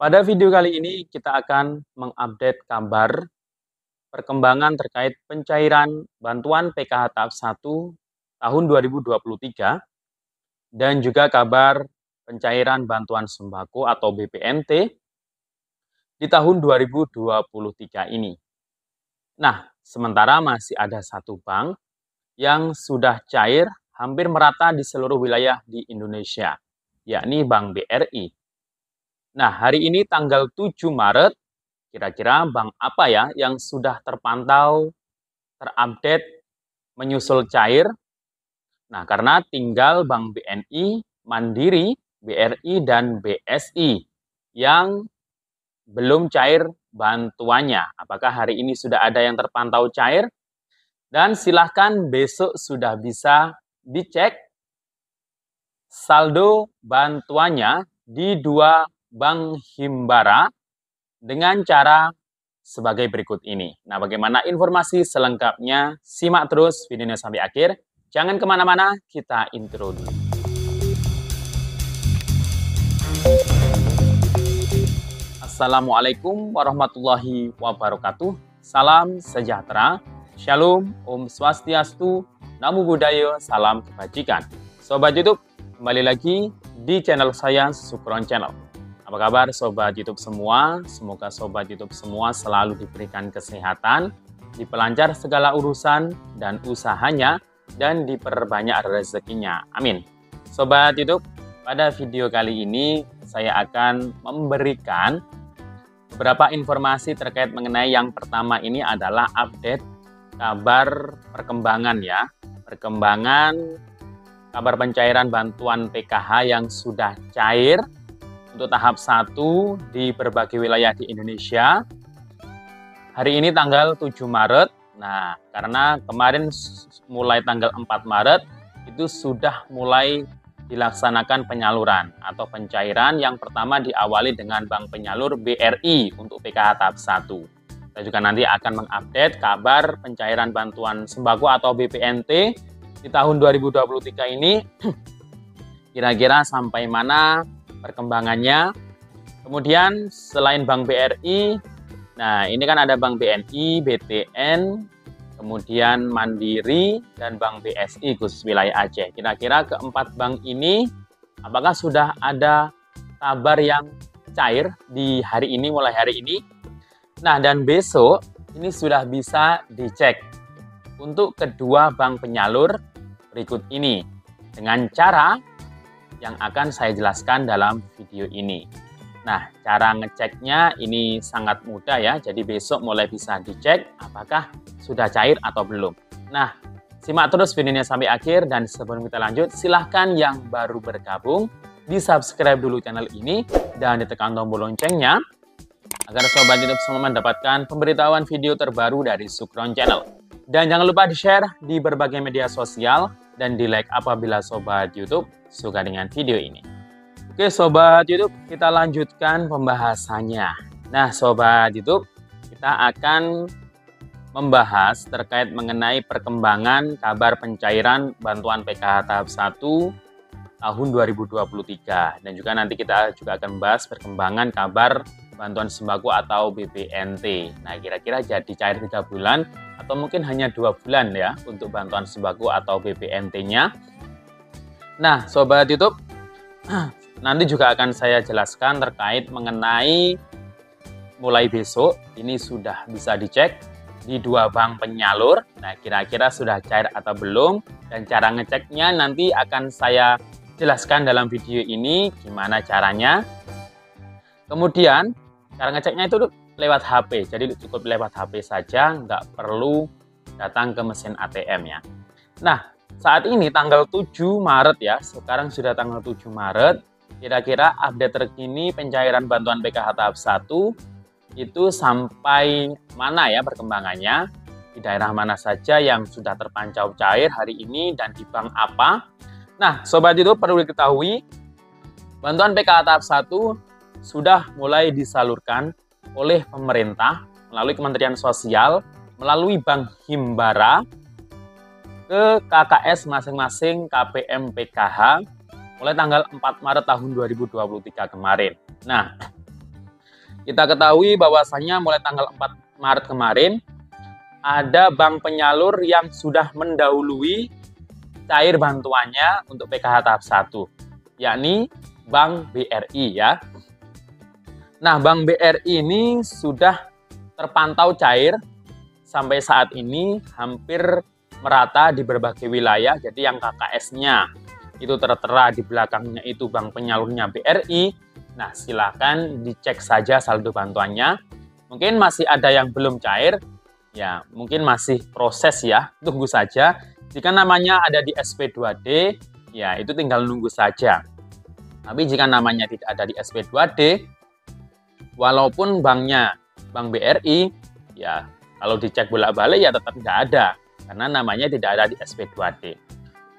Pada video kali ini kita akan mengupdate kabar perkembangan terkait pencairan bantuan PKH tahap 1 tahun 2023 dan juga kabar pencairan bantuan sembako atau BPNT di tahun 2023 ini. Nah, sementara masih ada satu bank yang sudah cair hampir merata di seluruh wilayah di Indonesia, yakni Bank BRI. Nah, hari ini tanggal 7 Maret, kira-kira bank apa ya yang sudah terpantau, terupdate, menyusul cair? Nah, karena tinggal Bank BNI, Mandiri, BRI, dan BSI yang belum cair bantuannya. Apakah hari ini sudah ada yang terpantau cair? Dan silahkan besok sudah bisa dicek saldo bantuannya di dua bank Himbara dengan cara sebagai berikut ini. Nah, bagaimana informasi selengkapnya? Simak terus videonya sampai akhir. Jangan kemana-mana, kita intro dulu. Assalamualaikum warahmatullahi wabarakatuh. Salam sejahtera. Shalom, Om Swastiastu, Namo Buddhaya, salam kebajikan. Sobat YouTube, kembali lagi di channel saya, Sukron Channel. Apa kabar Sobat YouTube semua? Semoga Sobat YouTube semua selalu diberikan kesehatan, dipelancar segala urusan dan usahanya, dan diperbanyak rezekinya. Amin. Sobat YouTube, pada video kali ini saya akan memberikan beberapa informasi terkait mengenai yang pertama ini adalah update kabar perkembangan ya. Perkembangan kabar pencairan bantuan PKH yang sudah cair untuk tahap 1 di berbagai wilayah di Indonesia. Hari ini tanggal 7 Maret. Nah, karena kemarin mulai tanggal 4 Maret itu sudah mulai dilaksanakan penyaluran atau pencairan. Yang pertama diawali dengan bank penyalur BRI untuk PKH tahap 1. Saya juga nanti akan mengupdate kabar pencairan bantuan sembako atau BPNT di tahun 2023 ini. Kira-kira sampai mana perkembangannya. Kemudian selain Bank BRI, nah ini kan ada Bank BNI, BTN, kemudian Mandiri, dan Bank BSI khusus wilayah Aceh. Kira-kira keempat bank ini apakah sudah ada kabar yang cair di hari ini, mulai hari ini? Nah, dan besok ini sudah bisa dicek untuk kedua bank penyalur berikut ini dengan cara yang akan saya jelaskan dalam video ini. Nah, cara ngeceknya ini sangat mudah ya. Jadi besok mulai bisa dicek apakah sudah cair atau belum. Nah, simak terus videonya sampai akhir, dan sebelum kita lanjut, silahkan yang baru bergabung di-subscribe dulu channel ini dan ditekan tombol loncengnya agar Sobat YouTube semua mendapatkan pemberitahuan video terbaru dari Sukron Channel. Dan jangan lupa di-share di berbagai media sosial dan di-like apabila Sobat YouTube suka dengan video ini. Oke Sobat YouTube, kita lanjutkan pembahasannya. Nah Sobat YouTube, kita akan membahas terkait mengenai perkembangan kabar pencairan bantuan PKH tahap 1 tahun 2023. Dan juga nanti kita juga akan membahas perkembangan kabar bantuan sembako atau BPNT. Nah, kira-kira jadi cair 3 bulan atau mungkin hanya 2 bulan ya untuk bantuan sembako atau BPNT-nya. Nah, Sobat YouTube, nanti juga akan saya jelaskan terkait mengenai mulai besok ini sudah bisa dicek di dua bank penyalur. Nah, kira-kira sudah cair atau belum, dan cara ngeceknya nanti akan saya jelaskan dalam video ini gimana caranya. Kemudian cara ngeceknya itu lewat HP, jadi cukup lewat HP saja, nggak perlu datang ke mesin ATM ya. Nah, saat ini tanggal 7 Maret ya, sekarang sudah tanggal 7 Maret, kira-kira update terkini pencairan bantuan PKH tahap 1 itu sampai mana ya perkembangannya, di daerah mana saja yang sudah terpancau cair hari ini, dan di bank apa. Nah, Sobat YouTube perlu diketahui, bantuan PKH tahap 1 sudah mulai disalurkan oleh pemerintah melalui Kementerian Sosial, melalui Bank Himbara ke KKS masing-masing KPM PKH mulai tanggal 4 Maret tahun 2023 kemarin. Nah, Kita ketahui bahwasanya mulai tanggal 4 Maret kemarin, ada bank penyalur yang sudah mendahului cair bantuannya untuk PKH tahap 1, yakni Bank BRI ya. Nah, Bank BRI ini sudah terpantau cair sampai saat ini hampir merata di berbagai wilayah. Jadi yang KKS-nya itu tertera di belakangnya itu bank penyalurnya BRI. Nah, silakan dicek saja saldo bantuannya. Mungkin masih ada yang belum cair, ya mungkin masih proses ya, tunggu saja. Jika namanya ada di SP2D, ya itu tinggal nunggu saja. Tapi jika namanya tidak ada di SP2D, walaupun banknya Bank BRI, ya kalau dicek bolak-balik ya tetap tidak ada, karena namanya tidak ada di SP2D.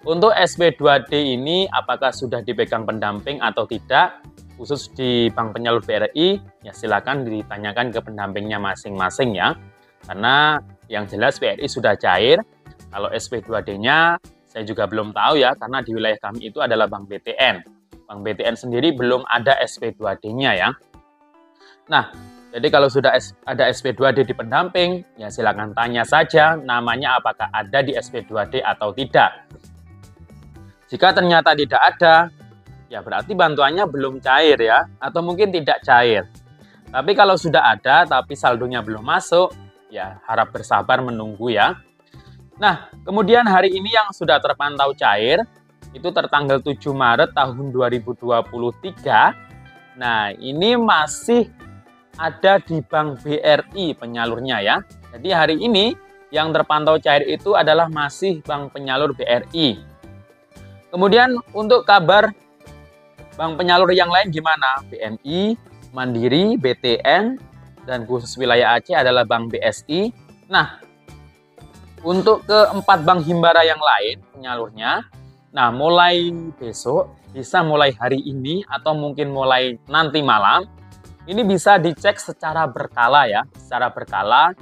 Untuk SP2D ini apakah sudah dipegang pendamping atau tidak, khusus di Bank Penyalur BRI, ya silakan ditanyakan ke pendampingnya masing-masing ya. Karena yang jelas BRI sudah cair, kalau SP2D-nya saya juga belum tahu ya, karena di wilayah kami itu adalah Bank BTN. Bank BTN sendiri belum ada SP2D-nya ya. Nah, jadi kalau sudah ada SP2D di pendamping, ya silakan tanya saja namanya apakah ada di SP2D atau tidak. Jika ternyata tidak ada, ya berarti bantuannya belum cair ya, atau mungkin tidak cair. Tapi kalau sudah ada tapi saldonya belum masuk, ya harap bersabar menunggu ya. Nah, kemudian hari ini yang sudah terpantau cair, itu tertanggal 7 Maret tahun 2023. Nah, ini masih ada di Bank BRI penyalurnya ya. Jadi hari ini yang terpantau cair itu adalah masih Bank Penyalur BRI. Kemudian untuk kabar bank penyalur yang lain gimana? BNI, Mandiri, BTN, dan khusus wilayah Aceh adalah Bank BSI. Nah, untuk keempat bank himbara yang lain penyalurnya, nah mulai besok, bisa mulai hari ini atau mungkin mulai nanti malam, ini bisa dicek secara berkala ya, secara berkala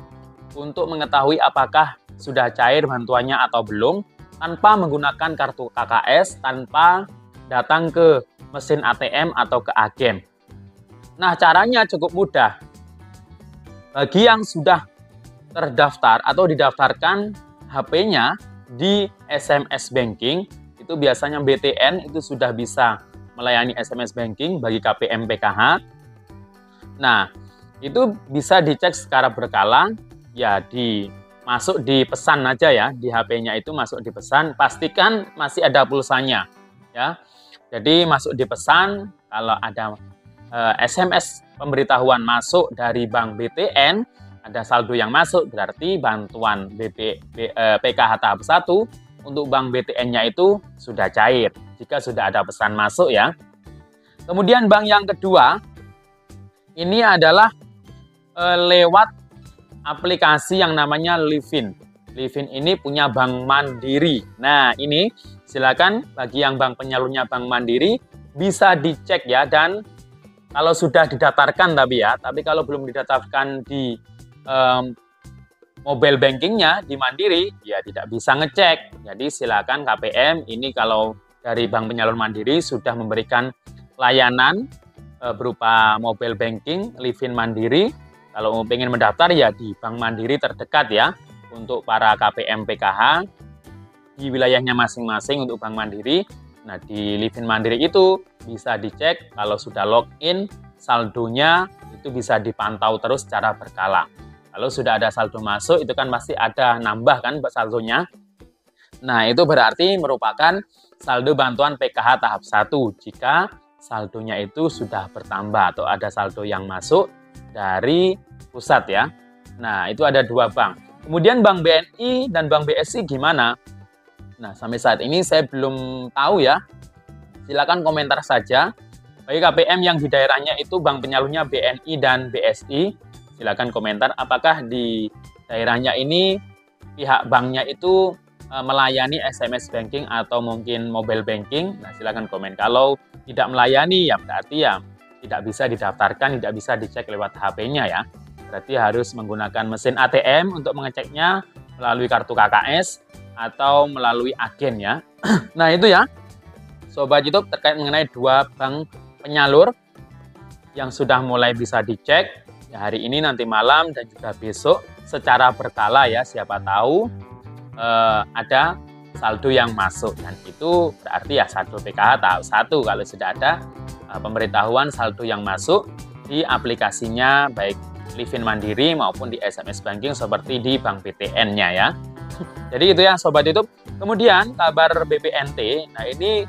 untuk mengetahui apakah sudah cair bantuannya atau belum, tanpa menggunakan kartu KKS, tanpa datang ke mesin ATM atau ke agen. Nah, caranya cukup mudah. Bagi yang sudah terdaftar atau didaftarkan HP-nya di SMS Banking, itu biasanya BTN itu sudah bisa melayani SMS Banking bagi KPM PKH. Nah, itu bisa dicek secara berkala, ya masuk di pesan aja ya, di HP-nya itu masuk di pesan, pastikan masih ada pulsanya ya. Jadi masuk di pesan, kalau ada SMS pemberitahuan masuk dari Bank BTN, ada saldo yang masuk, berarti bantuan PKH tahap 1 untuk Bank BTN-nya itu sudah cair, jika sudah ada pesan masuk ya. Kemudian bank yang kedua, ini adalah lewat aplikasi yang namanya Livin. Livin ini punya Bank Mandiri. Nah, ini silakan bagi yang bank penyalurnya Bank Mandiri bisa dicek ya, dan kalau sudah didaftarkan tapi kalau belum didaftarkan di mobile bankingnya di Mandiri, ya tidak bisa ngecek. Jadi silakan KPM ini kalau dari Bank Penyalur Mandiri sudah memberikan layanan berupa mobile banking Livin Mandiri. Kalau ingin mendaftar ya di Bank Mandiri terdekat ya, untuk para KPM PKH di wilayahnya masing-masing untuk Bank Mandiri. Nah, di Livin Mandiri itu bisa dicek, kalau sudah login saldonya itu bisa dipantau terus secara berkala. Kalau sudah ada saldo masuk itu kan pasti ada nambah kan saldonya. Nah, itu berarti merupakan saldo bantuan PKH tahap 1 jika saldonya itu sudah bertambah atau ada saldo yang masuk dari pusat ya. Nah, itu ada dua bank. Kemudian Bank BNI dan Bank BSI gimana? Nah, sampai saat ini saya belum tahu ya. Silakan komentar saja. Bagi KPM yang di daerahnya itu bank penyalurnya BNI dan BSI, silakan komentar apakah di daerahnya ini pihak banknya itu melayani SMS banking atau mungkin mobile banking. Nah, silakan komen. Kalau tidak melayani ya berarti ya tidak bisa didaftarkan, tidak bisa dicek lewat HP-nya ya. Berarti harus menggunakan mesin ATM untuk mengeceknya melalui kartu KKS atau melalui agen ya. Nah, itu ya Sobat YouTube terkait mengenai dua bank penyalur. yang sudah mulai bisa dicek ya hari ini, nanti malam, dan juga besok secara berkala ya, siapa tahu ada saldo yang masuk, dan itu berarti ya saldo PKH tahap 1 kalau sudah ada pemberitahuan saldo yang masuk di aplikasinya baik Livin Mandiri maupun di SMS Banking seperti di Bank BTN-nya ya. Jadi itu ya Sobat YouTube. Kemudian kabar BPNT, nah ini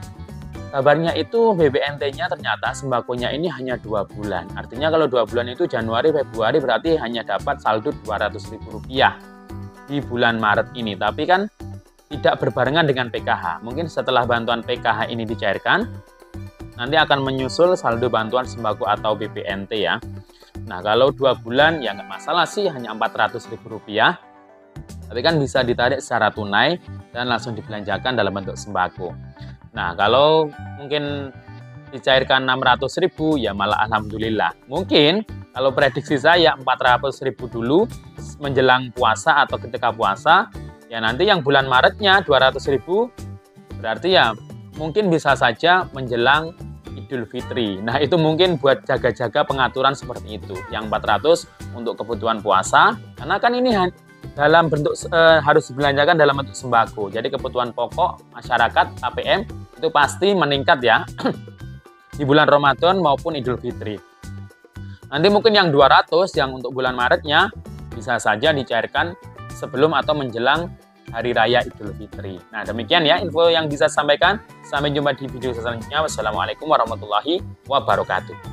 kabarnya itu BPNT-nya ternyata sembakonya ini hanya 2 bulan. Artinya kalau 2 bulan itu Januari, Februari berarti hanya dapat saldo Rp200.000 di bulan Maret ini. Tapi kan tidak berbarengan dengan PKH. Mungkin setelah bantuan PKH ini dicairkan, nanti akan menyusul saldo bantuan sembako atau BPNT ya. Nah kalau 2 bulan ya nggak masalah sih, hanya Rp400.000. Tapi kan bisa ditarik secara tunai dan langsung dibelanjakan dalam bentuk sembako. Nah, kalau mungkin dicairkan 600.000 ya malah alhamdulillah. Mungkin kalau prediksi saya 400.000 dulu menjelang puasa atau ketika puasa, ya nanti yang bulan Maretnya 200.000 berarti ya mungkin bisa saja menjelang Idul Fitri. Nah, itu mungkin buat jaga-jaga pengaturan seperti itu. Yang 400 untuk kebutuhan puasa, karena kan ini dalam bentuk harus dibelanjakan dalam bentuk sembako. Jadi kebutuhan pokok masyarakat KPM itu pasti meningkat ya di bulan Ramadan maupun Idul Fitri. Nanti mungkin yang 200 yang untuk bulan Maretnya bisa saja dicairkan sebelum atau menjelang Hari Raya Idul Fitri. Nah demikian ya info yang bisa saya sampaikan. Sampai jumpa di video selanjutnya. Wassalamualaikum warahmatullahi wabarakatuh.